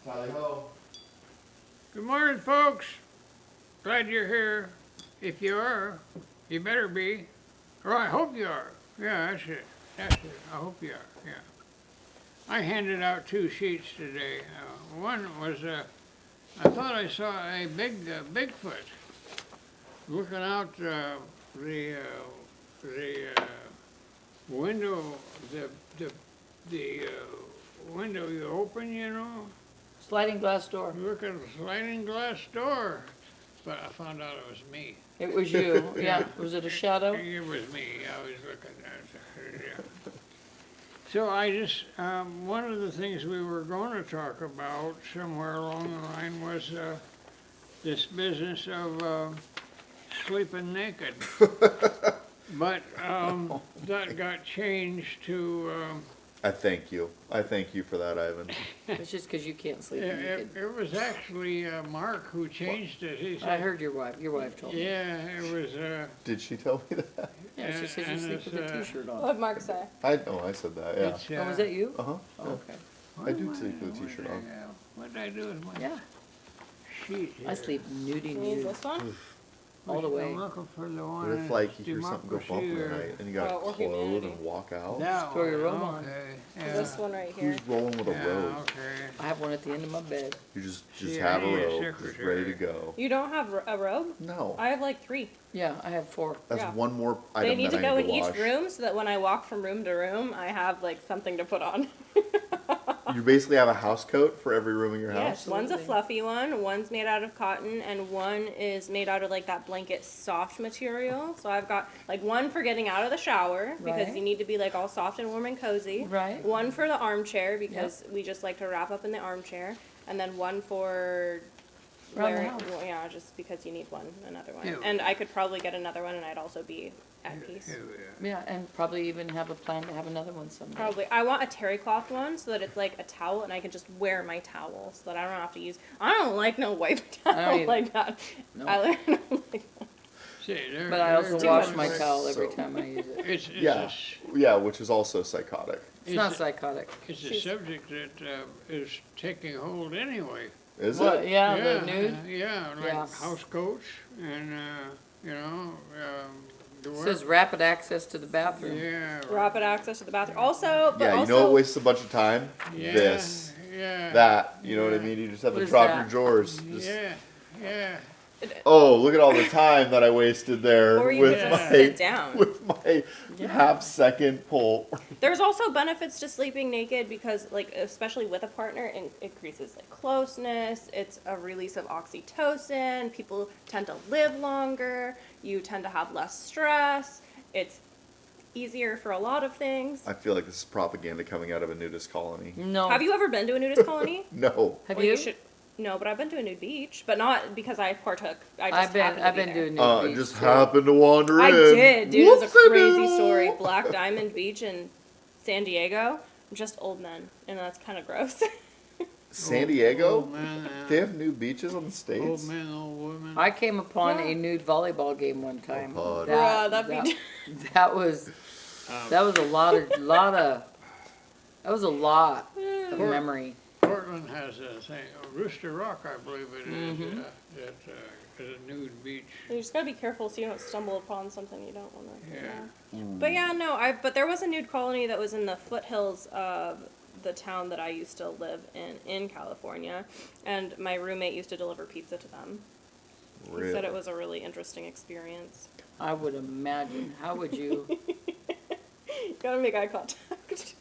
Tally ho. Good morning, folks. Glad you're here. If you are, you better be. Or I hope you are. Yeah, that's it. That's it. I hope you are. Yeah. I handed out 2 sheets today. One was, I thought I saw a Bigfoot looking out the window, the window you open, you know. Sliding glass door. Look at a sliding glass door. But I found out it was me. It was you. Yeah. Was it a shadow? It was me. I was looking at it. Yeah. So I just, one of the things we were going to talk about somewhere along the line was this business of sleeping naked. But that got changed to... I thank you. I thank you for that, Ivan. It's just because you can't sleep naked. it was actually Mark who changed it. He said, I heard your wife. Your wife told me. yeah, it was... Did she tell me that? Yeah, she said you and sleep with it's, a t-shirt on. What did Mark say? I said that, yeah. it's, Oh, was that you? Uh-huh. Oh, Yeah. okay. I do sleep with a t-shirt on. What did I do with my Yeah. sheet here? I sleep nudie Need nude this one? all the way. I'm looking for the one. What if, like, you hear something go bump in Democracy the or- night and you gotta or close humanity. and walk out? No, Throw your robe on. okay, yeah. This one right here. Who's rolling with a Yeah, robe? okay. I have one at the end of my bed. You just Yeah, have a I need a robe, just secretary. ready to go. You don't have a robe? No, I have like 3. Yeah, I have 4. that's yeah. one more item They need that to go I in need to each wash. room so that when I walk from room to room, I have like something to put on. You basically have a house coat for every room in your Yes, house? one's a Absolutely. fluffy one, one's made out of cotton, and one is made out of like that blanket soft material. So I've got like one for getting out of the shower because Right. you need to be like all soft and warm and cozy. Right. One for the armchair because we just like to wrap up in the armchair, and then one for Around the wearing, house. well, yeah, just because you need another one. Yeah. And I could probably get another one, and I'd also be at peace. Yeah, and probably even have a plan to have another one someday. Probably. I want a terry cloth one so that it's like a towel and I can just wear my towel so that I don't have to use. I don't like no wipe I don't towel either. like that. No. I don't like that. See, there, But I also there's wash one my where- towel every So- time I use it. It's Yeah, yeah, which is also psychotic. It's not psychotic. It's a She's- subject that is taking hold anyway. Is What? it? Yeah, the nude. Yeah, like Yeah. house coats and, you know, the It work. says rapid access to the bathroom. Yeah. Rapid access to the bathroom. Also, but Yeah, you also, know what wastes a bunch of time? Yeah, This. Yeah. That. You know what I mean? You just have What to is drop that? your drawers. Just, Yeah, yeah. oh, look at all the time that I wasted there or you with could just my sit down. with my half-second pull. There's also benefits to sleeping naked because, like, especially with a partner, it increases like closeness. It's a release of oxytocin. People tend to live longer. You tend to have less stress. It's easier for a lot of things. I feel like this is propaganda coming out of a nudist colony. No. Have you ever been to a nudist colony? No. Have Well, you? should. No, but I've been to a nude beach, but not because I partook. I just happened to I've be been there. doing nude beach, Just too. happened to wander I in. did, dude. It was a crazy Whoopsie-doodle. story. Black Diamond Beach in San Diego. Just old men, and that's kind of gross. San Diego? Old man, They have new beaches in the old States? men, old women. I came upon Yeah. a nude volleyball game one time. Oh, God. Bruh, that'd be- that was that was a lot of that was a lot of Port- memory. Portland has a thing, Rooster Rock, I believe it is, Mm-hmm. that is a nude beach. You just gotta be careful so you don't stumble upon something you don't want to. Yeah. But yeah, no. But there was a nude colony that was in the foothills of the town that I used to live in California, and my roommate used to deliver pizza to them. He Really? said it was a really interesting experience. I would imagine. How would you? Gotta make eye contact.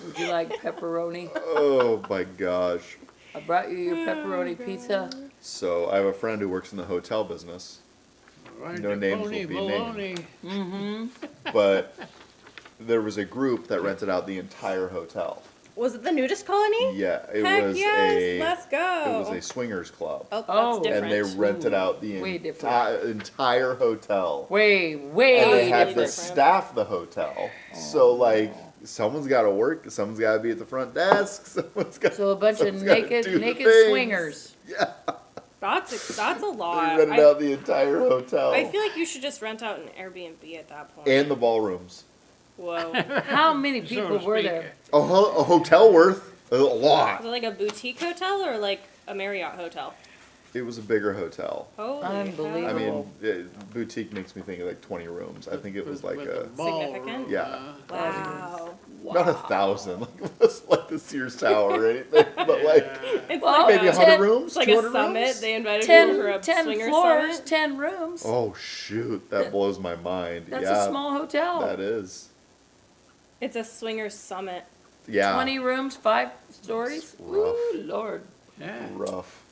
Would you like pepperoni? Oh my gosh. I brought you your pepperoni pizza. So I have a friend who works in the hotel business, Right, No the names will pony be baloney. Mm-hmm. but there was a group that rented out the entire hotel. Was it the nudist colony? Yeah, it Heck was yes, let's go. it was a swingers club. Oh, that's Oh. different. And they rented out the Way different. entire hotel. Way And different. they had to different. staff the hotel. So like someone's got to work, someone's got to be at the front desk, someone's got So a bunch of someone's gotta do the naked things. swingers. Yeah, That's a they lot. rented out the entire hotel I feel like you should just rent out an Airbnb at that point. and the ballrooms. Whoa. How many So people to were speak. there? A hotel worth. A lot. Was it like a boutique hotel or like a Marriott hotel? It was a bigger hotel. Holy Unbelievable. I hell. mean, boutique makes me think of like 20 rooms. I think it was like With a, the ballroom, Significant? Yeah. Wow. not 1,000, like it wasn't like the Sears Tower or anything, but like It's Well, like maybe a, 100 10 rooms, it's like 200 a summit. rooms. They invited you for a 10 swinger floors, summit. 10 rooms. Oh shoot, that blows my mind. That's Yeah, a small hotel. that is. It's a swinger summit. Yeah, 20 rooms, 5 stories. It's rough. Ooh, Lord. Yeah. rough.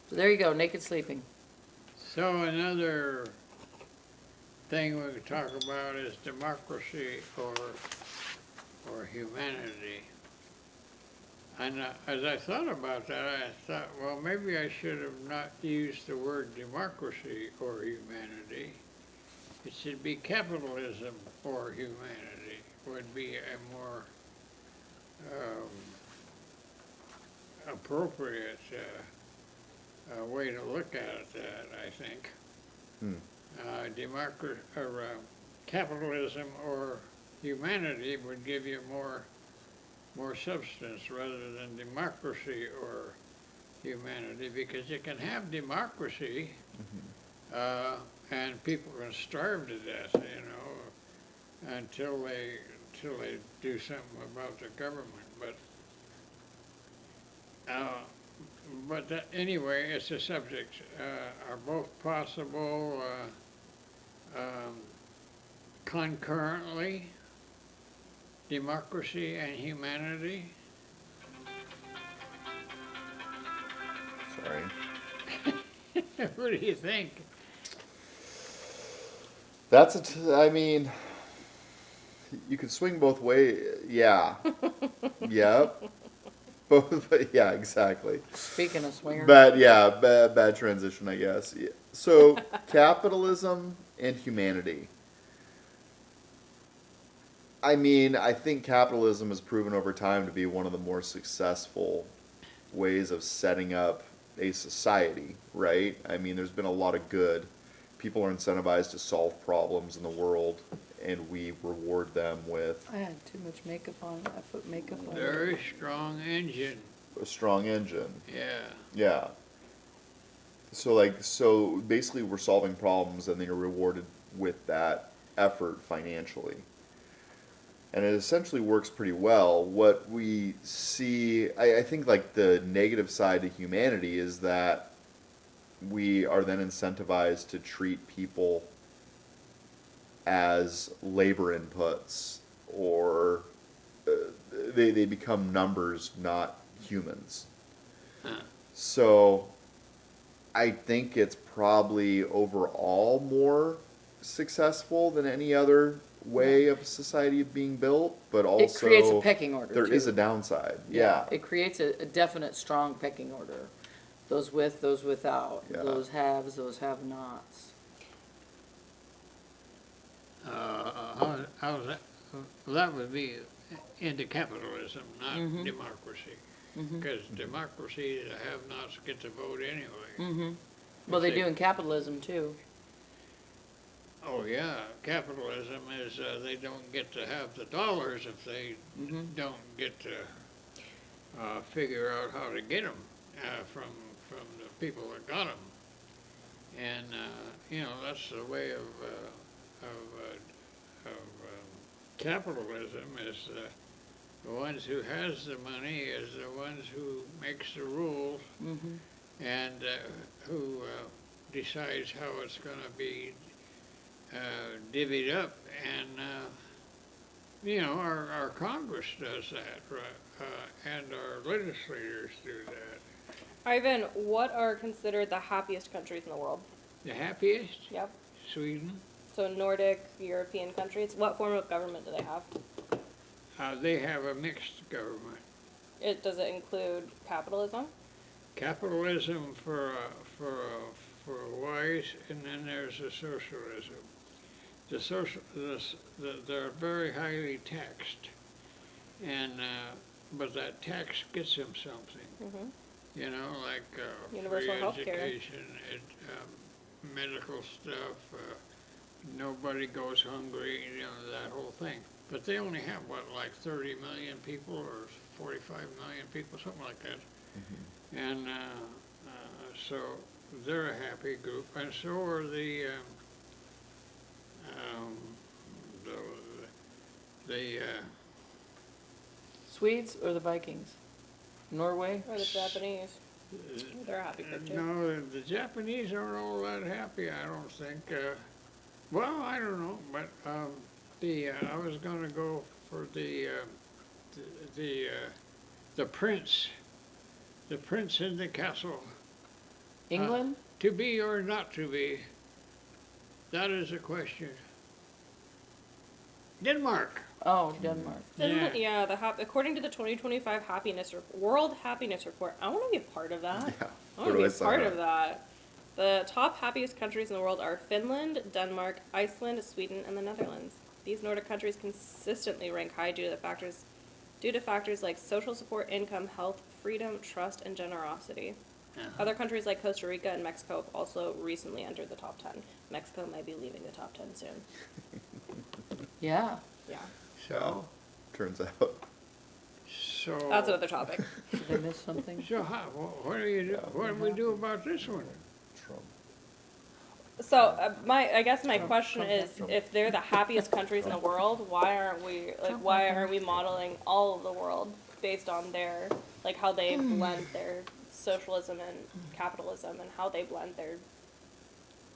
So there you go, naked sleeping. So another thing we could talk about is democracy or humanity. And as I thought about that, I thought, well, maybe I should have not used the word democracy or humanity. It should be capitalism or humanity would be a more appropriate way to look at that, I think. Capitalism or humanity would give you more substance rather than democracy or humanity, because you can have democracy and people can starve to death, you know, until they do something about the government. But that, anyway, it's a subject. Are both possible concurrently, democracy and humanity? Sorry. What do you think? I mean, you could swing both ways. Yeah. Yep. Both. Yeah, exactly. Speaking of swingers. Bad transition, I guess. Yeah. So, capitalism and humanity. I mean, I think capitalism has proven over time to be one of the more successful ways of setting up a society, right? I mean, there's been a lot of good. People are incentivized to solve problems in the world, and we reward them with I had too much makeup on. I put makeup on. Very strong engine. a strong engine. Yeah. Yeah. So basically we're solving problems and then you're rewarded with that effort financially. And it essentially works pretty well. What we see, I think like the negative side to humanity is that we are then incentivized to treat people as labor inputs, or they become numbers, not humans. Huh. So I think it's probably overall more successful than any other way of society being built, but also It creates a pecking order. there too. is a downside. Yeah. It creates a definite strong pecking order. Those with, those without. Yeah. Those haves, those have-nots. How's that? Well, that would be into capitalism, not Mhm. democracy. Mhm. Because democracy, the have-nots get to vote anyway. Mm-hmm. Well, they do in capitalism too. Oh, yeah, capitalism is they don't get to have the dollars if they Mhm. don't get to figure out how to get them from the people that got them. And, you know, that's the way of capitalism is the ones who has the money is the ones who makes the rules Mm-hmm. and who decides how it's going to be divvied up. And, you know, our Congress does that, right? And our legislators do that. Ivan, what are considered the happiest countries in the world? The happiest? Yep. Sweden. So Nordic, European countries. What form of government do they have? They have a mixed government. Does it include capitalism? Capitalism for wise, and then there's the socialism. They're very highly taxed, and but that tax gets them something. Mm-hmm. You know, like Universal free health care. education, medical stuff. Nobody goes hungry. You know, that whole thing. But they only have what, like 30 million people or 45 million people, something like that. And so they're a happy group, and so are um, the Swedes or the Vikings? Norway? Or the Japanese. They're a happy group too. no, the Japanese aren't all that happy, I don't think. Well, I don't know, but I was going to go for the prince in the castle. England? To be or not to be, that is a question. Denmark. Oh, Denmark. Finland, yeah, according to the 2025 World Happiness Report, I want to be a part of that. Yeah. I want to be a part of that. The top happiest countries in the world are Finland, Denmark, Iceland, Sweden, and the Netherlands. These Nordic countries consistently rank high due to factors like social support, income, health, freedom, trust, and generosity. Other countries like Costa Rica and Mexico have also recently entered the top 10. Mexico might be leaving the top 10 soon. Yeah. Yeah. So, Turns out. so That's another topic. Did I miss something? So what do you do? What do we do about this one? Trump. So I guess my question is, if they're the happiest countries in the world, why aren't we modeling all of the world based on their, like, how they blend their socialism and capitalism and how they blend their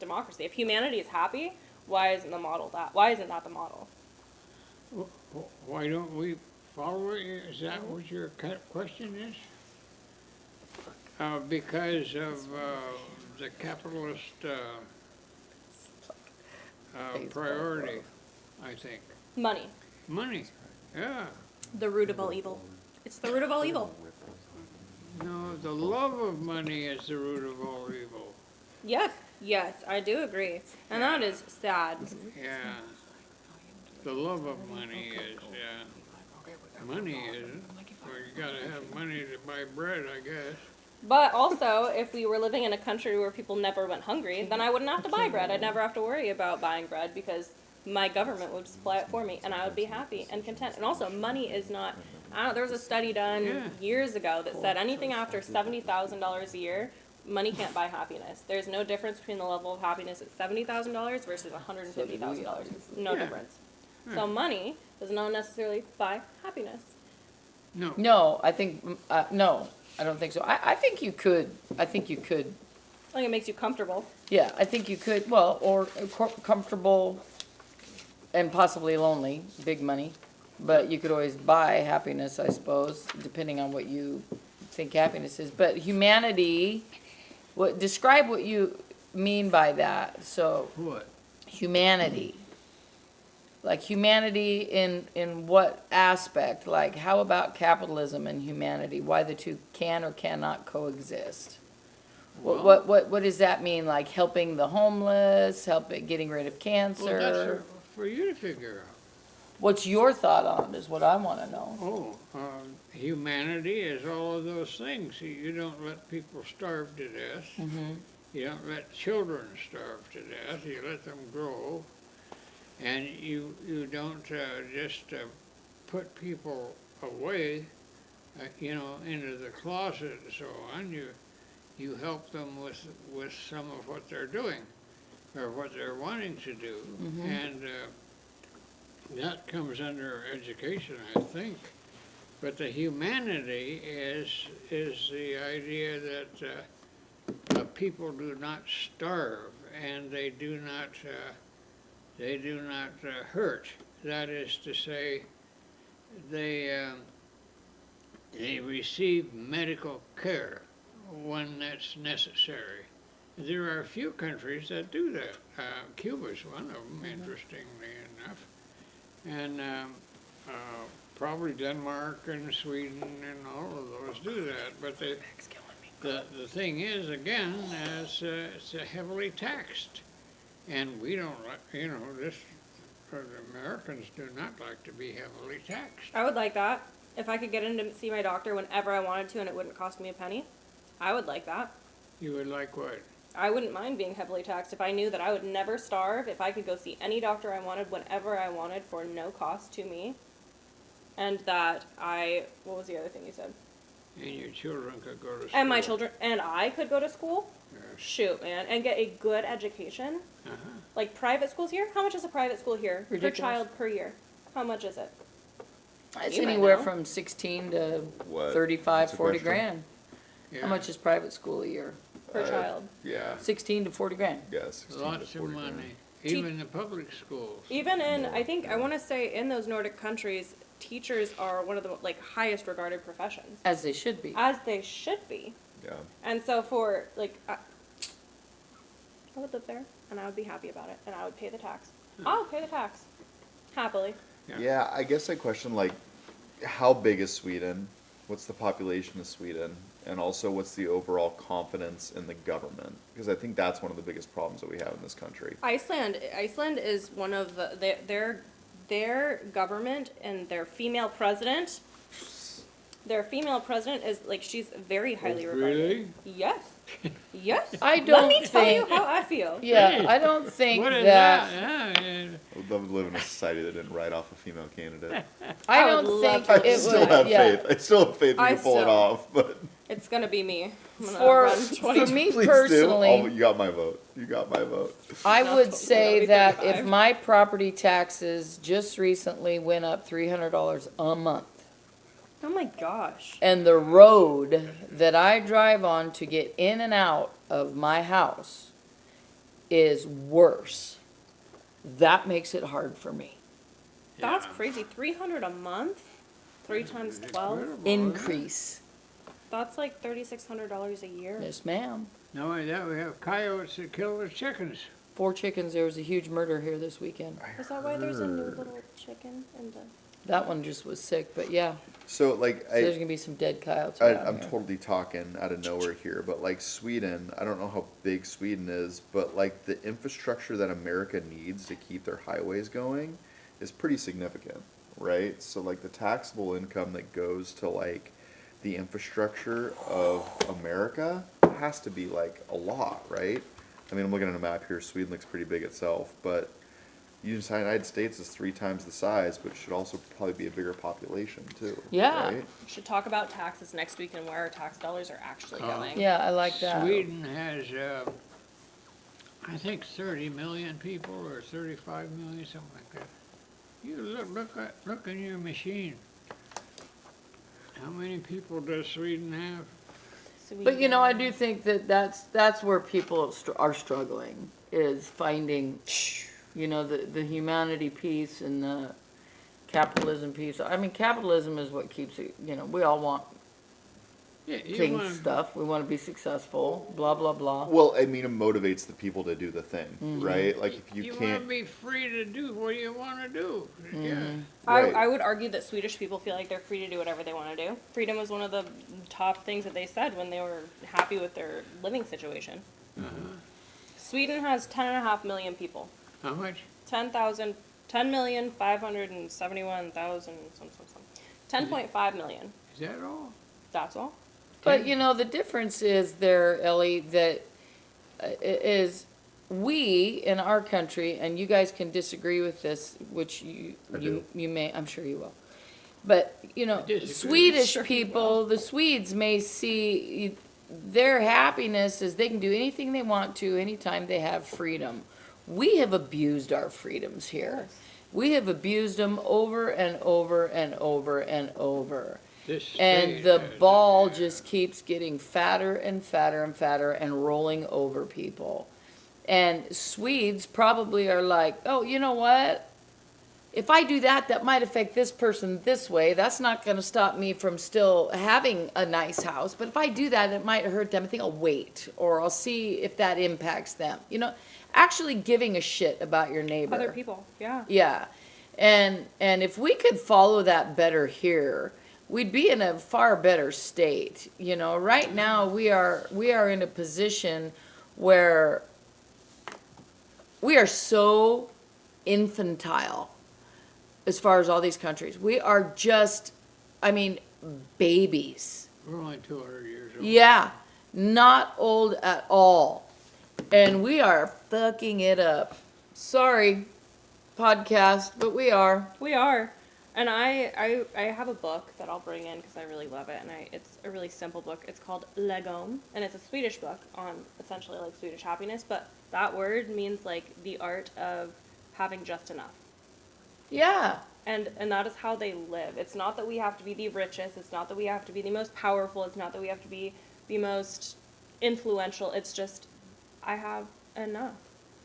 democracy? If humanity is happy, why isn't that the model? Why don't we follow it? Is that what your question is? Because of the capitalist priority, I think. Money, Money, yeah. the root of all evil. It's the root of all evil. No, the love of money is the root of all evil. Yes, I do agree. And that is sad. Yeah. The love of money is, yeah. Money isn't. Well, you gotta have money to buy bread, I guess. But also, if we were living in a country where people never went hungry, then I wouldn't have to buy bread. I'd never have to worry about buying bread because my government would supply it for me, and I would be happy and content. And also, money is not. There was a study done years ago that said anything after $70,000 a year, money can't buy happiness. There's no difference between the level of happiness at $70,000 versus $150,000. No difference. So money does not necessarily buy happiness. No. No, I think, no, I don't think so. I think you could. I think it makes you comfortable. Yeah, I think you could, well, or comfortable and possibly lonely, big money. But you could always buy happiness, I suppose, depending on what you think happiness is. But humanity, describe what you mean by that. So, What? humanity. Like humanity in what aspect? Like how about capitalism and humanity? Why the two can or cannot coexist? What does that mean? Like helping the homeless, getting rid of cancer? Well, that's for you to figure out. What's your thought on it is what I want to know. Humanity is all of those things. You don't let people starve to death. Mm-hmm. You don't let children starve to death. You let them grow. And you don't just put people away, into the closet and so on. You help them with some of what they're doing or what they're wanting to do. Mm-hmm. And that comes under education, I think. But the humanity is the idea that people do not starve and they do not hurt. That is to say, they receive medical care when that's necessary. There are a few countries that do that. Cuba's one of them, interestingly enough. And probably Denmark and Sweden and all of those do that. But the thing is, again, it's heavily taxed. And we don't, the Americans do not like to be heavily taxed. I would like that. If I could get in to see my doctor whenever I wanted to and it wouldn't cost me a penny, I would like that. You would like what? I wouldn't mind being heavily taxed if I knew that I would never starve, if I could go see any doctor I wanted whenever I wanted for no cost to me. and that what was the other thing you said? And your children could go to school. And my children, and I could go to school? Yes. Shoot, man, and get a good education. Uh-huh. Like private schools here? How much is a private school here Ridiculous. per child per year? How much is it? It's You might anywhere know. from 16 to What? 35, What's the 40 question? grand. Yeah. How much is private school a year? Per child. Yeah. 16 to 40 grand. Yeah, 16 to Lots of 40 grand. money. Even the public schools. Even in, More, I think, I yeah. want to say in those Nordic countries, teachers are one of the like highest regarded professions, As they should be. as they should be. Yeah. And so for like, I would live there, and I would be happy about it, and I would pay the tax. I'll pay the tax, happily. Yeah. Yeah, I guess I question like, how big is Sweden? What's the population of Sweden? And also, what's the overall confidence in the government? Because I think that's one of the biggest problems that we have in this country. Iceland is one of their government and their female president. Their female president is like she's very highly regarded. Really? Yes. Yes. I Let don't me tell you think- how I feel. Yeah, I don't think What is that. that? Yeah, I would love to live in a society that didn't write off a female candidate. I I would don't love think to. I it still would. have Yeah. faith. I still have faith we I can pull it still- off, but It's gonna be me. I'm gonna For run for 20. me please do. personally, You got my vote. You got my vote. I Not would totally, say I'll that be if 35. my property taxes just recently went up $300 a month, Oh my gosh. and the road that I drive on to get in and out of my house is worse, that makes it hard for me. That's Yeah. crazy. 300 a month? 3 times 12? Incredible, isn't it? Increase. That's like $3,600 a year. Yes, ma'am. Not only that, we have coyotes that kill the chickens. 4 chickens, there was a huge murder here this weekend. Is that why there's a new little chicken in the... That one just was sick, but yeah, So like so there's gonna be some dead coyotes I, around I'm here. totally talking out of nowhere here, but like Sweden, I don't know how big Sweden is, but like the infrastructure that America needs to keep their highways going is pretty significant, right? So like the taxable income that goes to like the infrastructure of America has to be like a lot, right? I mean, I'm looking at a map here. Sweden looks pretty big itself, but the United States is 3 times the size, but should also probably be a bigger population too. Yeah. Right? We should talk about taxes next week and where our tax dollars are actually going. Yeah, I like that. Sweden has, I think 30 million people or 35 million, something like that. You look in your machine. How many people does Sweden have? But you know, I do think that that's where people are struggling, is finding, you know, the humanity piece and the capitalism piece. I mean, capitalism is what keeps it, you know, we all want Yeah, you things, wanna- stuff. We want to be successful, blah, blah, blah. Well, I mean, it motivates the people to do the thing, Mm-hmm. right? Like if you want can't, to be free to do what you want to do. Mm-hmm. Yeah. Right. I would argue that Swedish people feel like they're free to do whatever they want to do. Freedom was one of the top things that they said when they were happy with their living situation. Sweden has 10.5 million people. How much? 10,571,000, some. 10.5 million. Is that all? That's all. But you know, the difference is there, Ellie, that is we in our country, and you guys can disagree with this, which I you do. may, I'm sure you will. But, you know, disagree. Swedish Sure you people, the Swedes may see their happiness as they can do anything they want to anytime they have freedom. We have abused our freedoms here. Yes. We have abused them over and over and over and over. This And state the has- ball just keeps getting fatter and fatter and fatter and rolling over people. And Swedes probably are like, oh, you know what? If I do that, that might affect this person this way. That's not going to stop me from still having a nice house. But if I do that, it might hurt them. I think I'll wait, or I'll see if that impacts them. You know, actually giving a shit about your neighbor. Other people, yeah. Yeah. And if we could follow that better here, we'd be in a far better state. You know, right now we are in a position where we are so infantile as far as all these countries. We are just, I mean, babies. We're only 200 years old. Yeah, not old at all. And we are fucking it up. Sorry, podcast, but we are. We are. And I have a book that I'll bring in because I really love it, and it's a really simple book. It's called Legom, and it's a Swedish book on essentially like Swedish happiness, but that word means like the art of having just enough. Yeah. And that is how they live. It's not that we have to be the richest, it's not that we have to be the most powerful, it's not that we have to be the most influential. It's just I have enough.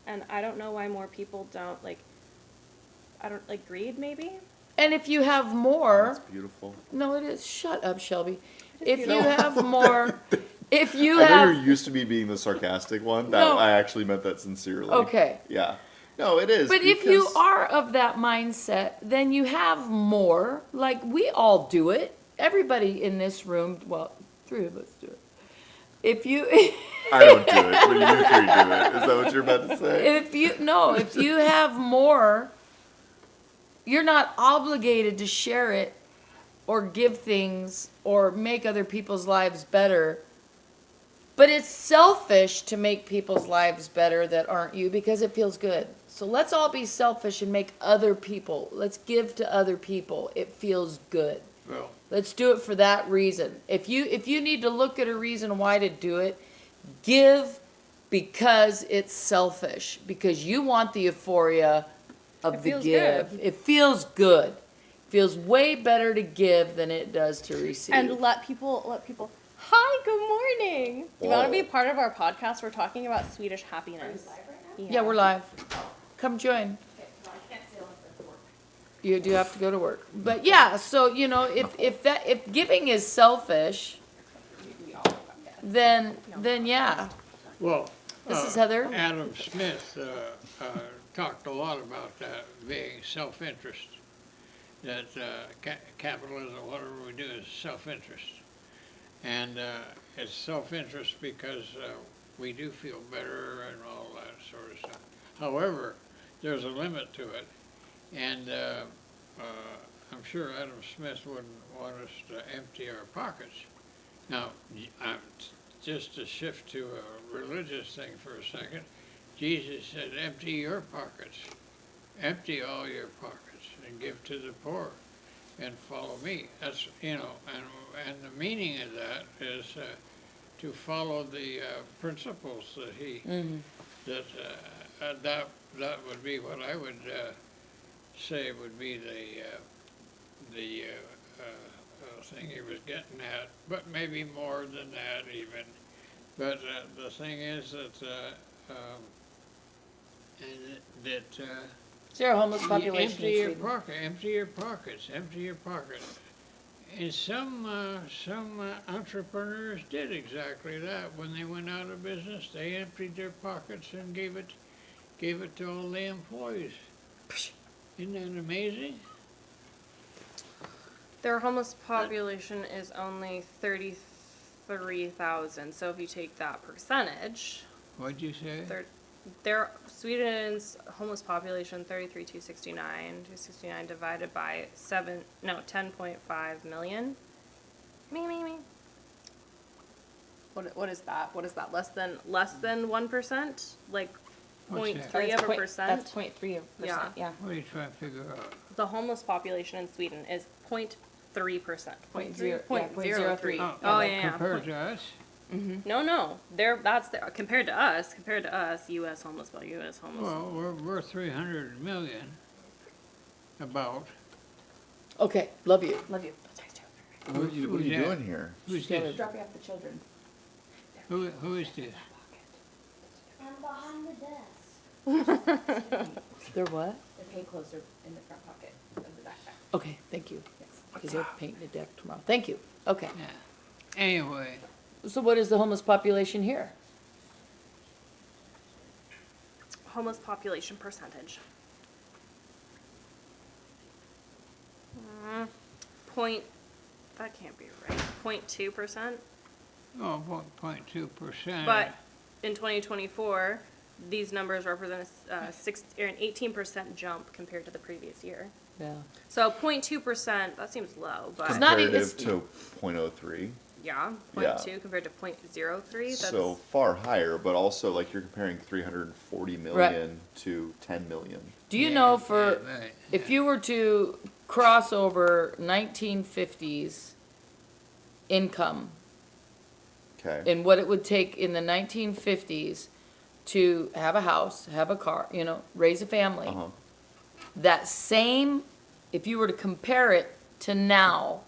And I don't know why more people don't I don't like greed maybe? And if you have more, That's beautiful. no, it is. Shut up, Shelby. It is If you beautiful. have more, if you I know have, you're used to me being the sarcastic one. That No. I actually meant that sincerely. okay. Yeah. No, it is. But if you because- are of that mindset, then you have more. Like we all do it. Everybody in this room, well, 3 of us do it. If you, I don't do it, but you 3 do it. Is that what you're about to say? if you have more, you're not obligated to share it or give things or make other people's lives better. But it's selfish to make people's lives better that aren't you because it feels good. So let's all be selfish and make other people. Let's give to other people. It feels good. Well, Let's do it for that reason. If you need to look at a reason why to do it, give because it's selfish. Because you want the euphoria of It the feels give. good. It feels good. It feels way better to give than it does to receive. And let people hi, good morning. Do you want to be a Whoa. part of our podcast? We're talking about Swedish happiness. Yeah, we're live. Come join. You do have to go to work. But yeah, so if giving is selfish, then yeah. well. This is Heather. Adam Smith talked a lot about that being self-interest. That capitalism, whatever we do, is self-interest. And it's self-interest because we do feel better and all that sort of stuff. However, there's a limit to it. And I'm sure Adam Smith wouldn't want us to empty our pockets. Now, just to shift to a religious thing for a second, Jesus said, empty your pockets. Empty all your pockets and give to the poor and follow me. That's, and the meaning of that is to follow the principles that he, that would be what I would say would be the thing he was getting at, but maybe more than that even. But the thing is that Is there a homeless you population empty in your Sweden? pocket, empty your pockets, empty your pockets. And some entrepreneurs did exactly that. When they went out of business, they emptied their pockets and gave it to all the employees. Isn't that amazing? Their homeless population is only 33,000. So if you take that percentage, What'd you say? Sweden's homeless population 269 divided by 10.5 million. Me. What is that? What is that? Less than 1%? Like What's that? 0.3%? That's 0.3%. Yeah. Yeah. What are you trying to figure out? The homeless population in Sweden is 0.3%. Point zero- yeah, 0.03. .03. Oh yeah. Compared to us? No. Compared to us, U.S. homeless. Well, we're 300 million, about. Okay, love you. Love you. What are you Who's that? doing here? Who's Gotta this? Drop you off the children. Who is this? I'm behind the desk. They're what? The pay clothes are in the front pocket of the backpack. Okay, thank you. Yes. Because they're painting the deck tomorrow. Thank you. Okay. Yeah. Anyway, So what is the homeless population here? Homeless population percentage. That can't be right. 0.2%. oh, 0.2%. But in 2024, these numbers represent an 18% jump compared to the previous year. Yeah. So 0.2%, that seems low, but It's not even- Comparative to 0.03. yeah, Yeah. 0.2 compared to 0.03. That's So far higher, but also like you're comparing 340 million to 10 million. Do you Yeah, know for yeah, right, if you were to crossover 1950s income Okay. and what it would take in the 1950s to have a house, have a car, raise a family. Uh-huh. That same, if you were to compare it to now,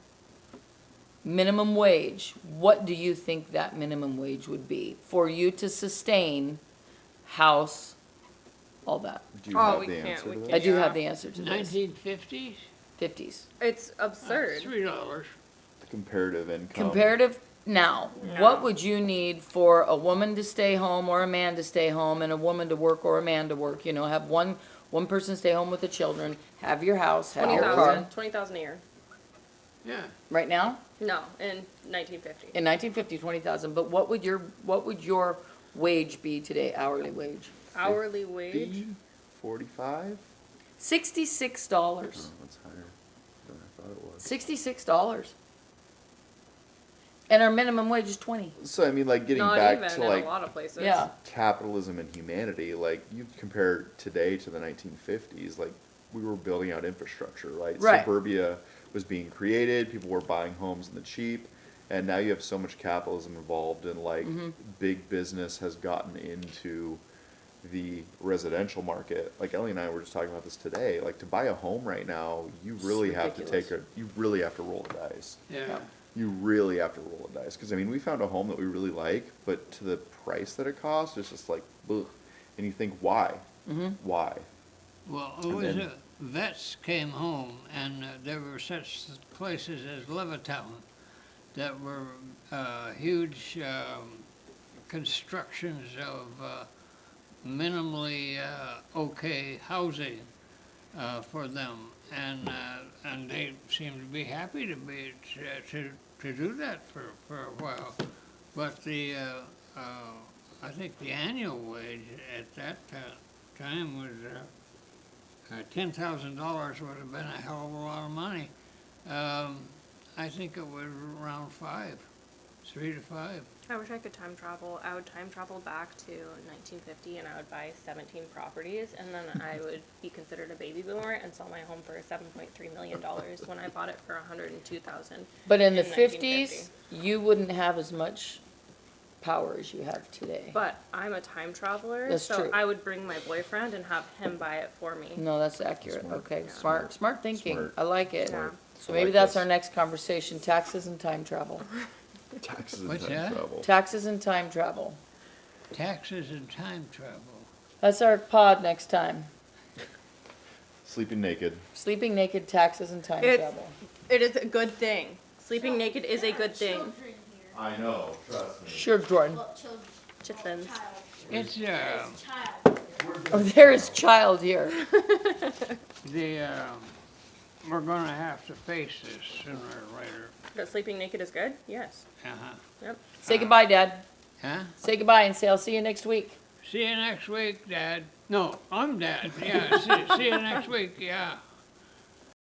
minimum wage, what do you think that minimum wage would be for you to sustain house, all that? Do you Oh, have we the can't- answer we to can't. that? I do Yeah. have the answer to this. 1950s? 50s. It's absurd. $3. Comparative income. Comparative now, No. what would you need for a woman to stay home or a man to stay home and a woman to work or a man to work? Have one person stay home with the children, have your house, have your car. 20,000 a year. Yeah. Right now? No, in 1950. In 1950, 20,000, but what would your wage be today, hourly wage? Hourly wage. 45? $66. Oh, that's higher than I thought it was. $66. And our minimum wage is 20. So I mean, like getting Not back even to in like a lot of places. Yeah. capitalism and humanity, like you compare today to the 1950s, like we were building out infrastructure, right? Right. Suburbia was being created, people were buying homes in the cheap, and now you have so much capitalism involved, and like big business has gotten into the residential market. Like Ellie and I were just talking about this today. Like to buy a home right now, you really have to ridiculous. you really have to roll the dice. Yeah. You really have to roll the dice because I mean we found a home that we really like, but to the price that it costs, it's just like, ugh. And you think why? Why? Well, it And was then- vets came home, and there were such places as Levittown that were huge constructions of minimally okay housing for them, and they seemed to be happy to do that for a while. But I think the annual wage at that time was $10,000 would have been a hell of a lot of money. I think it was around 3 to 5. I wish I could time travel. I would time travel back to 1950 and I would buy 17 properties and then I would be considered a baby boomer and sell my home for $7.3 million when I bought it for $102,000. But in the In 50s, you wouldn't have as much power as you have today. But I'm a time traveler, That's so true. I would bring my boyfriend and have him buy it for me. No, that's accurate. Smart. Okay, Yeah. smart thinking. Smart. I like it. Yeah. So I maybe like that's this. our next conversation, taxes and time travel. Taxes and What's time that? travel. Taxes and time travel. Taxes and time travel. That's our pod next time. Sleeping naked. Sleeping naked, taxes and time It's- travel. It is a good thing. Sleeping naked is a good thing. Children here. I know. Trust me. Sure, Jordan. Well, children. Chitlins. Child. It's Child. Oh, there is child here. we're gonna have to face this sooner or later. That sleeping naked is good? Yes. Uh-huh. Yep. Say goodbye, Dad. Huh? Say goodbye and say I'll see you next week. See you next week, Dad. No, I'm Dad. Yeah, see you next week, yeah.